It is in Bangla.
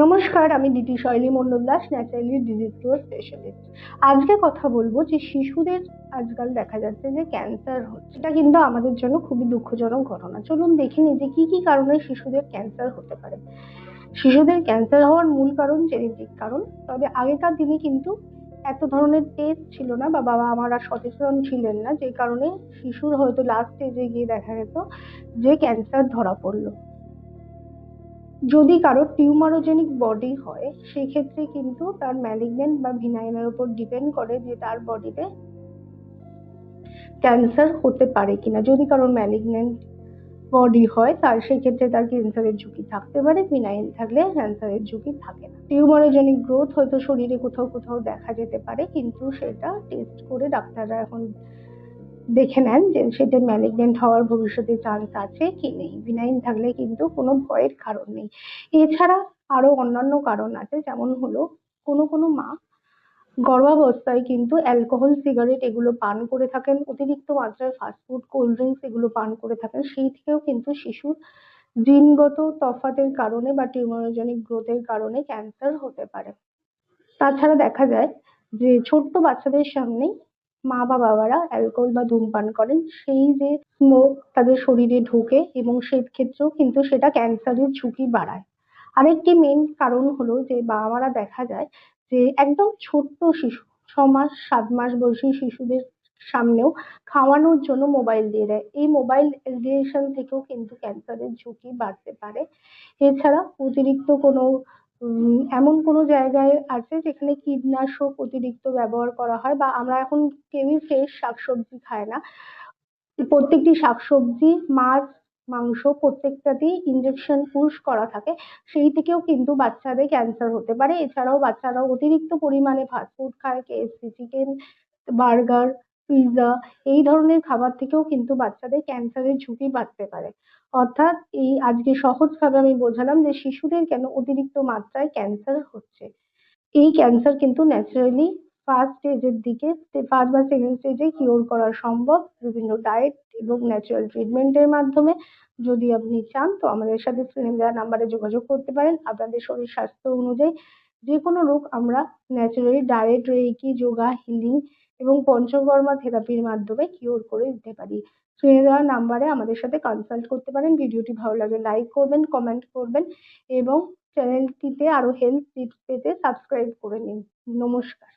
নমস্কার, আমি Diti Shaili Mondal Das, naturally disease cure specialist. আজকে কথা বলবো যে শিশুদের আজকাল দেখা যাচ্ছে যে ক্যান্সার হচ্ছে। এটা কিন্তু আমাদের জন্য খুবই দুঃখজনক ঘটনা। চলুন দেখে নিই যে কি কি কারণে শিশুদের ক্যান্সার হতে পারে। শিশুদের ক্যান্সার হওয়ার মূল কারণ জেনেটিক কারণ। তবে আগেকার দিনে কিন্তু এত ধরনের টেস্ট ছিল না বা বাবা মারা সচেতন ছিলেন না, যে কারণে শিশুর হয়তো লাস্ট স্টেজে গিয়ে দেখা যেত যে ক্যান্সার ধরা পড়লো। যদি কারো টিউমারোজেনিক বডি হয় সেই ক্ষেত্রে কিন্তু তার ম্যালিগন্যান্ট বা ভিনাইনের উপর ডিপেন্ড করে যে তার বডিতে ক্যান্সার হতে পারে কিনা। যদি কারোর ম্যালিগন্যান্ট বডি হয় তার সেক্ষেত্রে তার ক্যান্সারের ঝুঁকি থাকতে পারে, ভিনাইন থাকলে ক্যান্সারের ঝুঁকি থাকে না। টিউমারোজেনিক গ্রোথ হয়তো শরীরে কোথাও কোথাও দেখা যেতে পারে, কিন্তু সেটা টেস্ট করে ডাক্তাররা এখন দেখে নেন যে সেটা ম্যালিগন্যান্ট হওয়ার ভবিষ্যতে চান্স আছে কি নেই। বিনাইন থাকলে কিন্তু কোনো ভয়ের কারণ নেই। এছাড়া আরো অন্যান্য কারণ আছে, যেমন হলো কোনো কোনো মা গর্ভাবস্থায় কিন্তু অ্যালকোহল, সিগারেট এগুলো পান করে থাকেন, অতিরিক্ত মাত্রায় ফাস্টফুড, কোল্ড ড্রিঙ্কস এগুলো পান করে থাকেন। সেই থেকেও কিন্তু শিশুর জিনগত তফাতের কারণে বা টিউমারোজেনিক গ্রোথের কারণে ক্যান্সার হতে পারে। তাছাড়া দেখা যায় যে ছোট্ট বাচ্চাদের সামনেই মা বা বাবারা অ্যালকোহল বা ধূমপান করেন, সেই যে স্মোক তাদের শরীরে ঢোকে এবং সেই ক্ষেত্রেও কিন্তু সেটা ক্যান্সারের ঝুঁকি বাড়ায়। আরেকটি মেন কারণ হলো যে বাবা মারা দেখা যায় যে একদম ছোট্ট শিশু, 6 মাস 7 মাস বয়সী শিশুদের সামনেও খাওয়ানোর জন্য মোবাইল দিয়ে দেয়। এই মোবাইল রেডিয়েশন থেকেও কিন্তু ক্যান্সারের ঝুঁকি বাড়তে পারে। এছাড়া অতিরিক্ত কোনো এমন কোনো জায়গায় আছে যেখানে কীটনাশক অতিরিক্ত ব্যবহার করা হয়, বা আমরা এখন কেউই ফ্রেশ শাকসবজি খায় না। প্রত্যেকটি শাকসবজি, মাছ, মাংস প্রত্যেকটাতেই ইনজেকশন পুশ করা থাকে। সেই থেকেও কিন্তু বাচ্চাদের ক্যান্সার হতে পারে। এছাড়াও বাচ্চারা অতিরিক্ত পরিমাণে ফাস্টফুড খায়, কেএফসি চিকেন, বার্গার, পিৎজা এই ধরনের খাবার থেকেও কিন্তু বাচ্চাদের ক্যান্সারের ঝুঁকি বাড়তে পারে। অর্থাৎ এই আজকে সহজভাবে আমি বোঝালাম যে শিশুদের কেন অতিরিক্ত মাত্রায় ক্যান্সার হচ্ছে। এই ক্যান্সার কিন্তু ন্যাচারালি ফার্স্ট স্টেজের দিকে, ফার্স্ট বা সেকেন্ড স্টেজে কিওর করা সম্ভব বিভিন্ন ডায়েট এবং ন্যাচারাল ট্রিটমেন্টের মাধ্যমে। যদি আপনি চান তো আমাদের সাথে স্ক্রিনে দেওয়া নাম্বারে যোগাযোগ করতে পারেন। আপনাদের শরীর স্বাস্থ্য অনুযায়ী যে কোনো রোগ আমরা naturally diet, reiki, yoga, healing এবং পঞ্চকর্মা থেরাপির মাধ্যমে কিওর করে দিতে পারি। স্ক্রিনে দেওয়া নাম্বারে আমাদের সাথে কনসাল্ট করতে পারেন। ভিডিওটি ভালো লাগলে লাইক করবেন, কমেন্ট করবেন এবং চ্যানেলটিতে আরো হেলথ টিপস পেতে সাবস্ক্রাইব করে নিন। নমস্কার।